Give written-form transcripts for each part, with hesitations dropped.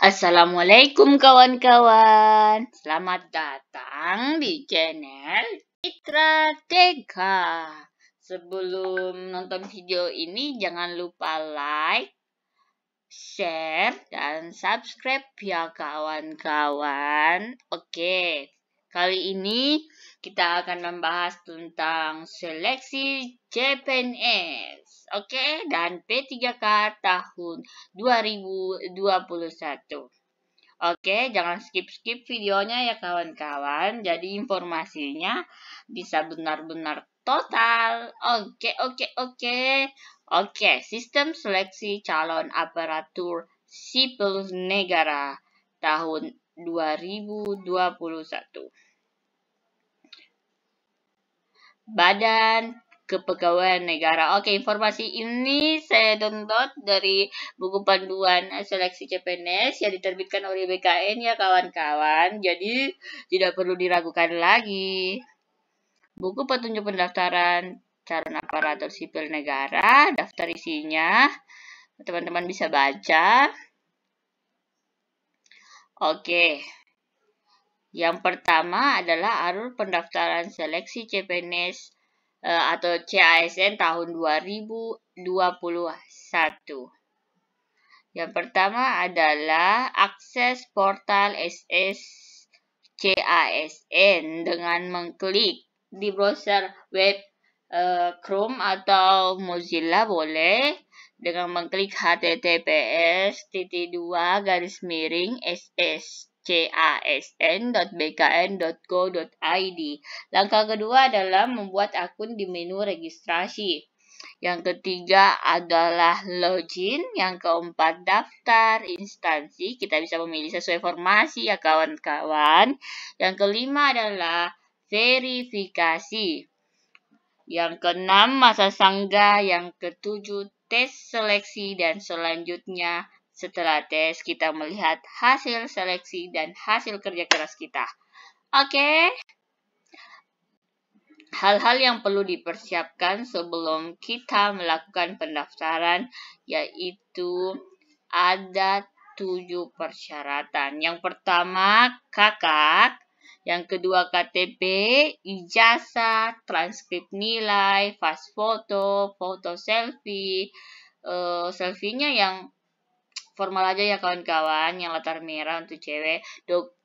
Assalamualaikum kawan-kawan. Selamat datang di channel Citra Teka. Sebelum nonton video ini jangan lupa like, share, dan subscribe ya kawan-kawan. Oke, kali ini kita akan membahas tentang seleksi CPNS. Oke, dan P3K tahun 2021. Oke, jangan skip-skip videonya ya kawan-kawan. Jadi informasinya bisa benar-benar total. Oke, sistem seleksi calon aparatur sipil negara tahun 2021. Badan Kepegawaian Negara. Oke, informasi ini saya download dari buku panduan seleksi CPNS yang diterbitkan oleh BKN ya kawan-kawan. Jadi tidak perlu diragukan lagi. Buku petunjuk pendaftaran calon aparatur sipil negara, daftar isinya. Teman-teman bisa baca. Oke. Yang pertama adalah alur pendaftaran seleksi CPNS atau CASN tahun 2021. Yang pertama adalah akses portal SS CASN dengan mengklik di browser web Chrome atau Mozilla boleh dengan mengklik https://sscasn.bkn.go.id. Langkah kedua adalah membuat akun di menu registrasi. Yang ketiga adalah login. Yang keempat daftar instansi. Kita bisa memilih sesuai formasi ya kawan-kawan. Yang kelima adalah verifikasi. Yang keenam masa sanggah. Yang ketujuh tes seleksi, dan selanjutnya setelah tes kita melihat hasil seleksi dan hasil kerja keras kita. Oke. Hal-hal yang perlu dipersiapkan sebelum kita melakukan pendaftaran yaitu ada 7 persyaratan. Yang pertama KK, yang kedua KTP, ijazah, transkrip nilai, fast foto, foto selfie. Selfie-nya yang formal aja ya kawan-kawan, yang latar merah untuk cewek,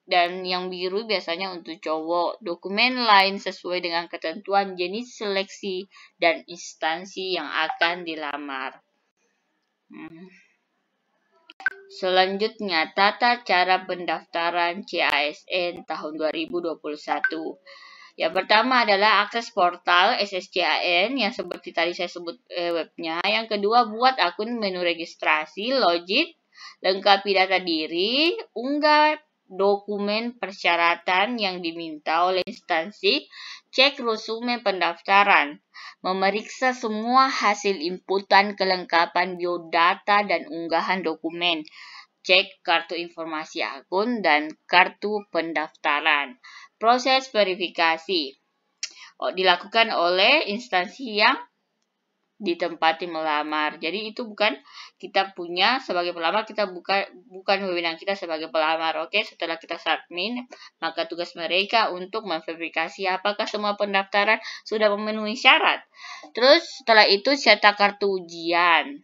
dan yang biru biasanya untuk cowok. Dokumen lain sesuai dengan ketentuan jenis seleksi dan instansi yang akan dilamar. Selanjutnya, tata cara pendaftaran CASN tahun 2021. Yang pertama adalah akses portal SSCAN yang seperti tadi saya sebut webnya. Yang kedua, buat akun menu registrasi, login, lengkapi data diri, unggah dokumen persyaratan yang diminta oleh instansi, cek resume pendaftaran, memeriksa semua hasil inputan kelengkapan biodata dan unggahan dokumen, cek kartu informasi akun dan kartu pendaftaran. Proses verifikasi dilakukan oleh instansi yang ditempati melamar. Jadi itu bukan kita punya sebagai pelamar, kita bukan wewenang kita sebagai pelamar. Oke, setelah kita submit, maka tugas mereka untuk memverifikasi apakah semua pendaftaran sudah memenuhi syarat. Terus setelah itu cetak kartu ujian,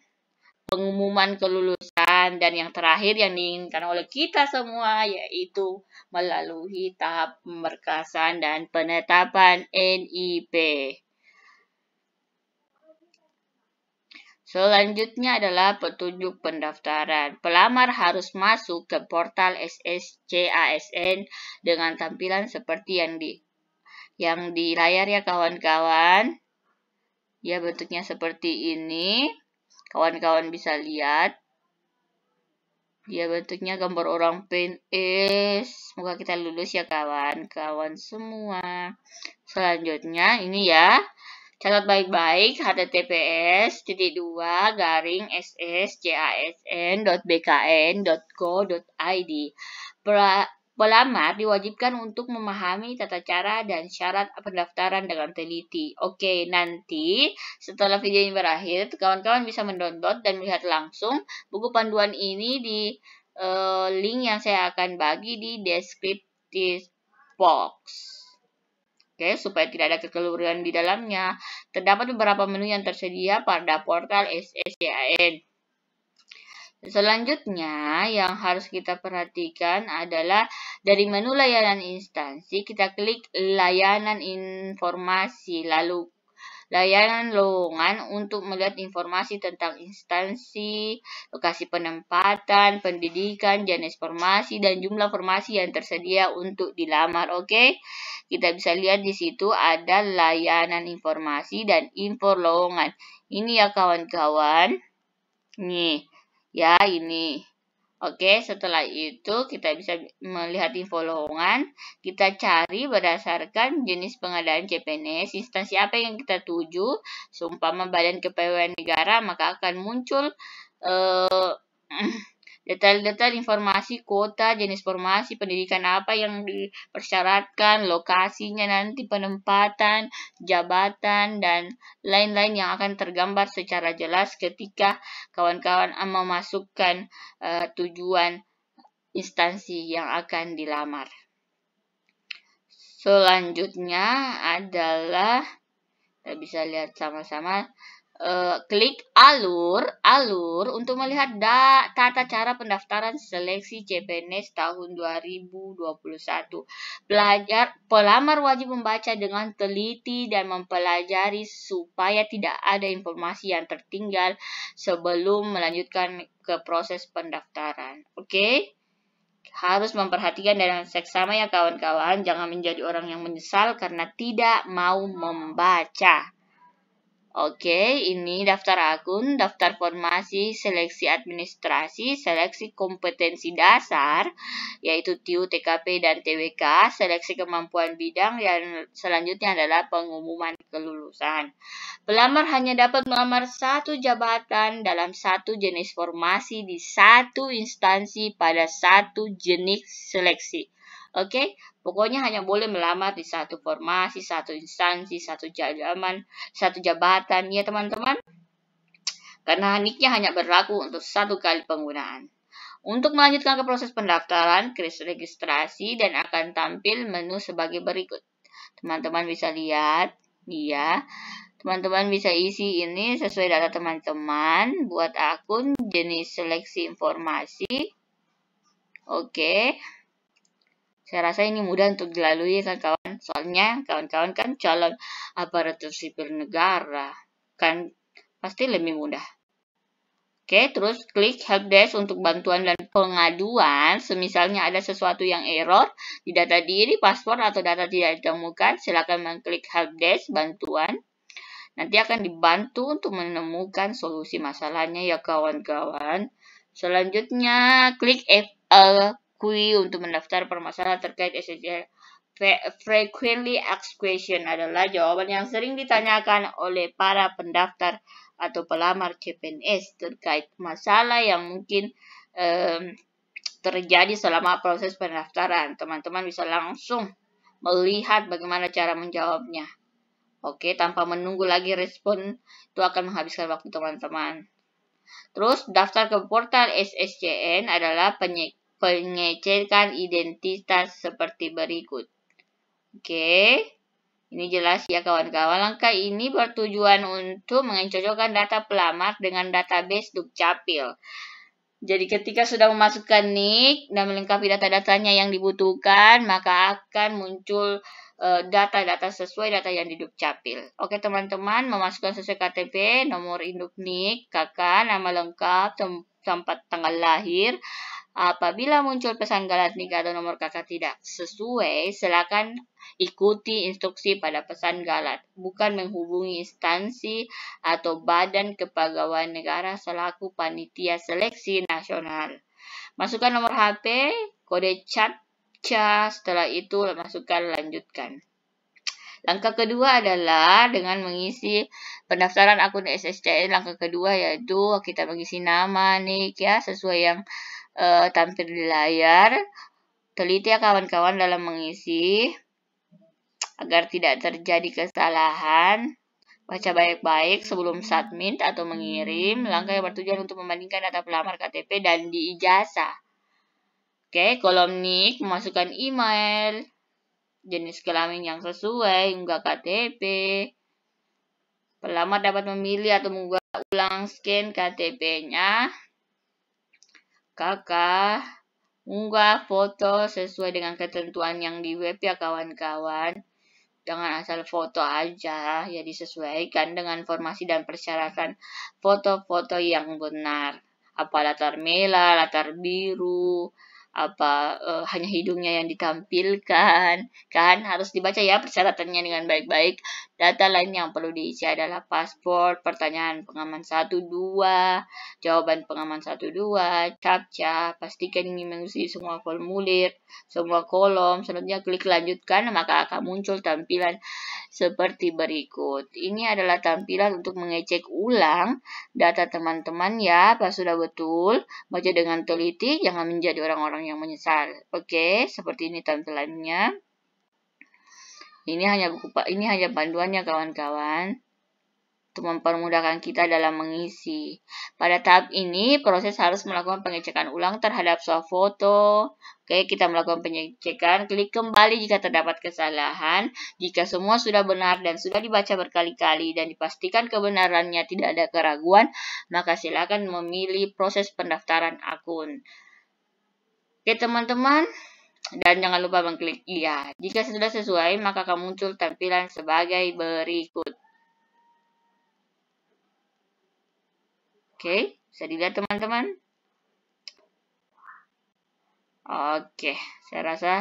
pengumuman kelulusan, dan yang terakhir yang diinginkan oleh kita semua yaitu melalui tahap pemberkasan dan penetapan NIP. Selanjutnya adalah petunjuk pendaftaran. Pelamar harus masuk ke portal SSCASN dengan tampilan seperti yang di layar ya kawan-kawan. Ya, bentuknya seperti ini. Kawan-kawan bisa lihat. Ya, bentuknya gambar orang PNS. Semoga kita lulus ya kawan-kawan semua. Selanjutnya ini ya. Catat baik-baik https://sscasn.bkn.go.id. Pelamar diwajibkan untuk memahami tata cara dan syarat pendaftaran dengan teliti. Oke, nanti setelah video ini berakhir, kawan-kawan bisa mendownload dan melihat langsung buku panduan ini di link yang saya akan bagi di descriptive box. Oke, supaya tidak ada kekeliruan di dalamnya. Terdapat beberapa menu yang tersedia pada portal SSCAN. Selanjutnya, yang harus kita perhatikan adalah dari menu layanan instansi, kita klik layanan informasi, lalu layanan lowongan untuk melihat informasi tentang instansi, lokasi penempatan, pendidikan, jenis formasi, dan jumlah formasi yang tersedia untuk dilamar. Oke, kita bisa lihat di situ ada layanan informasi dan info lowongan. Ini ya kawan-kawan. Nih. Ya, ini. Oke, setelah itu kita bisa melihat info lowongan. Kita cari berdasarkan jenis pengadaan CPNS, instansi apa yang kita tuju. Seumpama Badan Kepegawaian Negara, maka akan muncul detail-detail informasi kuota, jenis formasi, pendidikan apa yang dipersyaratkan, lokasinya nanti, penempatan, jabatan, dan lain-lain yang akan tergambar secara jelas ketika kawan-kawan memasukkan tujuan instansi yang akan dilamar. Selanjutnya adalah, kita bisa lihat sama-sama, klik alur untuk melihat tata cara pendaftaran seleksi CPNS tahun 2021. Pelamar wajib membaca dengan teliti dan mempelajari supaya tidak ada informasi yang tertinggal sebelum melanjutkan ke proses pendaftaran. Oke? Harus memperhatikan dengan seksama ya kawan-kawan, jangan menjadi orang yang menyesal karena tidak mau membaca. Oke, ini daftar akun, daftar formasi, seleksi administrasi, seleksi kompetensi dasar, yaitu TIU, TKP, dan TWK, seleksi kemampuan bidang, dan selanjutnya adalah pengumuman kelulusan. Pelamar hanya dapat melamar satu jabatan dalam satu jenis formasi di satu instansi pada satu jenis seleksi. Oke, pokoknya hanya boleh melamar di satu formasi, satu instansi, satu jabatan, ya teman-teman. Karena niknya hanya berlaku untuk satu kali penggunaan. Untuk melanjutkan ke proses pendaftaran, klik registrasi dan akan tampil menu sebagai berikut. Teman-teman bisa lihat, ya. Teman-teman bisa isi ini sesuai data teman-teman, buat akun, jenis seleksi informasi. Oke. Saya rasa ini mudah untuk dilalui kan kawan, soalnya kawan-kawan kan calon aparatur sipil negara, kan pasti lebih mudah. Oke, terus klik helpdesk untuk bantuan dan pengaduan, semisalnya ada sesuatu yang error di data diri, paspor, atau data tidak ditemukan, silakan mengklik helpdesk bantuan. Nanti akan dibantu untuk menemukan solusi masalahnya ya kawan-kawan. Selanjutnya, klik FAQ untuk mendaftar permasalahan terkait SSCAN. Frequently asked question adalah jawaban yang sering ditanyakan oleh para pendaftar atau pelamar CPNS terkait masalah yang mungkin terjadi selama proses pendaftaran. Teman-teman bisa langsung melihat bagaimana cara menjawabnya. Oke, tanpa menunggu lagi respon, itu akan menghabiskan waktu teman-teman. Terus, daftar ke portal SSCN adalah pengecekan identitas seperti berikut. Oke, ini jelas ya kawan-kawan. Langkah ini bertujuan untuk mencocokkan data pelamar dengan database Dukcapil. Jadi ketika sudah memasukkan NIK dan melengkapi data-datanya yang dibutuhkan, maka akan muncul data-data sesuai data yang di Dukcapil. Oke teman-teman, memasukkan sesuai KTP, nomor induk NIK, KK, nama lengkap, tempat tanggal lahir. Apabila muncul pesan galat NIK atau nomor KK tidak sesuai, silakan ikuti instruksi pada pesan galat, bukan menghubungi instansi atau Badan Kepegawaian Negara selaku panitia seleksi nasional. Masukkan nomor HP, kode CAPTCHA, setelah itu masukkan lanjutkan. Langkah kedua adalah dengan mengisi pendaftaran akun SSCAN. Langkah kedua yaitu kita mengisi nama NIK ya, sesuai yang tampil di layar. Teliti ya kawan-kawan dalam mengisi agar tidak terjadi kesalahan. Baca baik-baik sebelum submit atau mengirim. Langkah yang bertujuan untuk membandingkan data pelamar KTP dan di ijazah. Oke, kolom NIK, memasukkan email, jenis kelamin yang sesuai, unggah KTP. Pelamar dapat memilih atau mengunggah ulang scan KTP-nya. Kakak, unggah foto sesuai dengan ketentuan yang di web ya kawan-kawan. Jangan asal foto aja, ya disesuaikan dengan informasi dan persyaratan foto-foto yang benar. Apa latar merah, latar biru, apa hanya hidungnya yang ditampilkan, kan harus dibaca ya persyaratannya dengan baik-baik. Data lain yang perlu diisi adalah paspor, pertanyaan pengaman 1-2, jawaban pengaman 1-2, captcha. Pastikan ini mengisi semua formulir, semua kolom. Selanjutnya klik lanjutkan, maka akan muncul tampilan seperti berikut. Ini adalah tampilan untuk mengecek ulang data teman-teman ya. Pas sudah betul, baca dengan teliti, jangan menjadi orang-orang yang menyesal. Oke, seperti ini tampilannya. Ini hanya panduannya kawan-kawan, untuk mempermudahkan kita dalam mengisi. Pada tahap ini, proses harus melakukan pengecekan ulang terhadap swafoto. Oke, kita melakukan pengecekan. Klik kembali jika terdapat kesalahan. Jika semua sudah benar dan sudah dibaca berkali-kali dan dipastikan kebenarannya tidak ada keraguan, maka silakan memilih proses pendaftaran akun. Oke, teman-teman. Dan jangan lupa mengklik iya. Jika sudah sesuai, maka akan muncul tampilan sebagai berikut. Oke, bisa dilihat teman-teman. Oke, saya rasa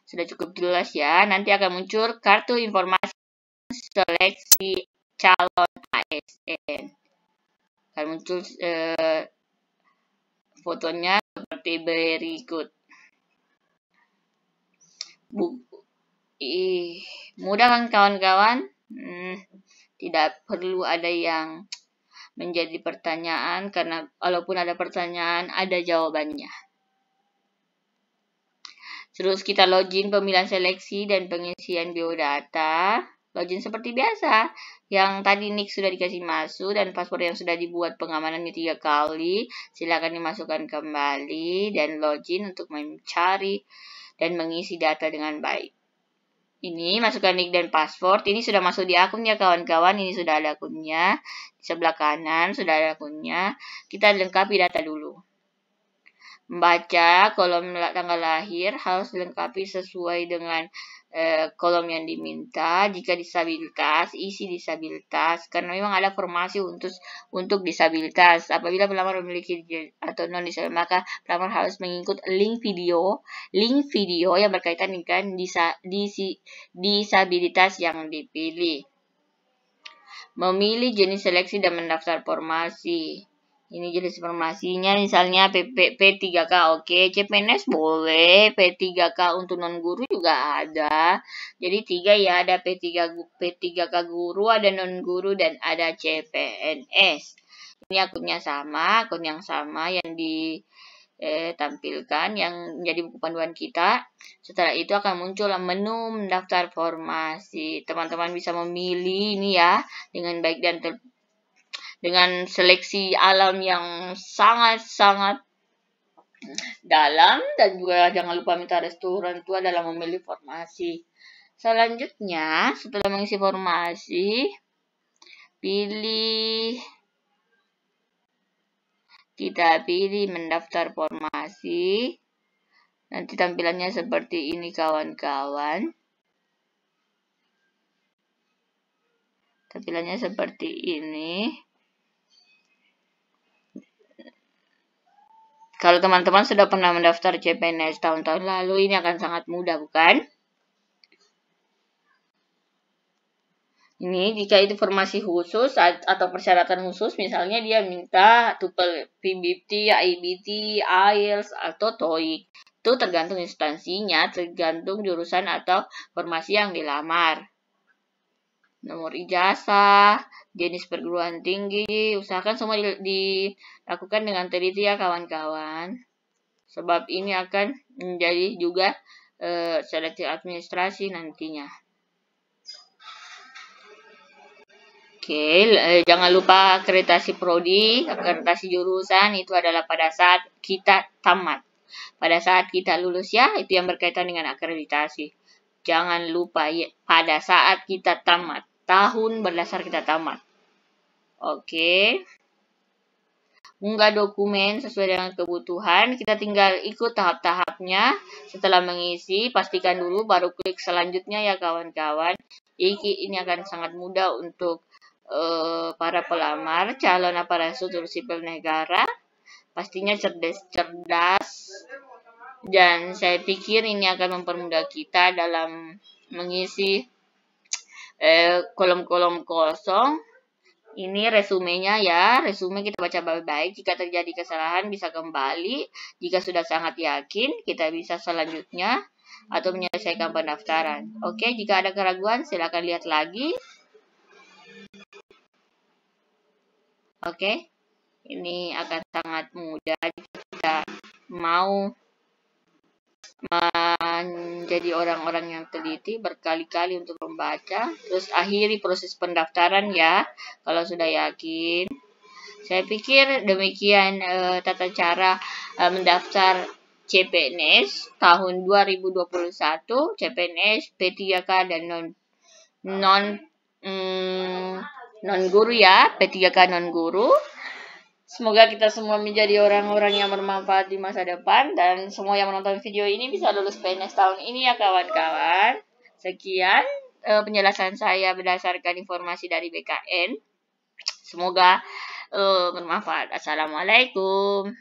sudah cukup jelas ya. Nanti akan muncul kartu informasi seleksi calon ASN. Akan muncul fotonya seperti berikut. Mudah kan kawan-kawan? Tidak perlu ada yang menjadi pertanyaan, karena walaupun ada pertanyaan, ada jawabannya. Terus kita login pemilihan seleksi dan pengisian biodata. Login seperti biasa. Yang tadi NIK sudah dikasih masuk dan paspor yang sudah dibuat pengamanannya 3 kali. Silakan dimasukkan kembali dan login untuk mencari dan mengisi data dengan baik. Ini masukkan NIK dan password. Ini sudah masuk di akunnya kawan-kawan. Ini sudah ada akunnya. Di sebelah kanan sudah ada akunnya. Kita lengkapi data dulu. Membaca kolom tanggal lahir harus dilengkapi sesuai dengan kolom yang diminta. Jika disabilitas, isi disabilitas. Karena memang ada formasi untuk disabilitas. Apabila pelamar memiliki atau non disabilitas, maka pelamar harus mengikut link video yang berkaitan dengan disabilitas yang dipilih. Memilih jenis seleksi dan mendaftar formasi. Ini jenis formasinya, misalnya P3K, oke. CPNS boleh, P3K untuk non-guru juga ada. Jadi 3 ya, ada P3K guru, ada non-guru, dan ada CPNS. Ini akunnya sama, akun yang sama yang ditampilkan, yang menjadi buku panduan kita. Setelah itu akan muncul menu mendaftar formasi. Teman-teman bisa memilih ini ya, dengan baik dan dengan seleksi alam yang sangat-sangat dalam, dan juga jangan lupa minta restu orang tua dalam memilih formasi. Selanjutnya, setelah mengisi formasi, kita pilih mendaftar formasi. Nanti tampilannya seperti ini kawan-kawan. Tampilannya seperti ini. Kalau teman-teman sudah pernah mendaftar CPNS tahun-tahun lalu, ini akan sangat mudah, bukan? Ini jika itu formasi khusus atau persyaratan khusus, misalnya dia minta TOEFL, PBT, IBT, IELTS, atau TOEIC. Itu tergantung instansinya, tergantung jurusan atau formasi yang dilamar. Nomor ijazah, jenis perguruan tinggi, usahakan semua dilakukan dengan teliti ya kawan-kawan. Sebab ini akan menjadi juga seleksi administrasi nantinya. Oke, jangan lupa akreditasi prodi, akreditasi jurusan itu adalah pada saat kita tamat. pada saat kita lulus ya, itu yang berkaitan dengan akreditasi. Jangan lupa ya, pada saat kita tamat, tahun berdasar kita tamat. Oke. Unggah dokumen sesuai dengan kebutuhan, kita tinggal ikut tahap-tahapnya. Setelah mengisi, pastikan dulu baru klik selanjutnya ya kawan-kawan. Ini akan sangat mudah untuk para pelamar calon aparatur sipil negara. Pastinya cerdas, dan saya pikir ini akan mempermudah kita dalam mengisi kolom-kolom kosong. Ini resumenya ya, resume kita baca baik-baik. Jika terjadi kesalahan bisa kembali. Jika sudah sangat yakin, kita bisa selanjutnya atau menyelesaikan pendaftaran. Oke, jika ada keraguan silakan lihat lagi. Oke, ini akan sangat mudah jika kita mau menjadi orang-orang yang teliti berkali-kali untuk membaca. Terus akhiri proses pendaftaran ya, kalau sudah yakin. Saya pikir demikian tata cara mendaftar CPNS tahun 2021, CPNS P3K dan non guru ya, P3K non guru. Semoga kita semua menjadi orang-orang yang bermanfaat di masa depan, dan semua yang menonton video ini bisa lulus PNS tahun ini ya kawan-kawan. Sekian penjelasan saya berdasarkan informasi dari BKN. Semoga bermanfaat. Assalamualaikum.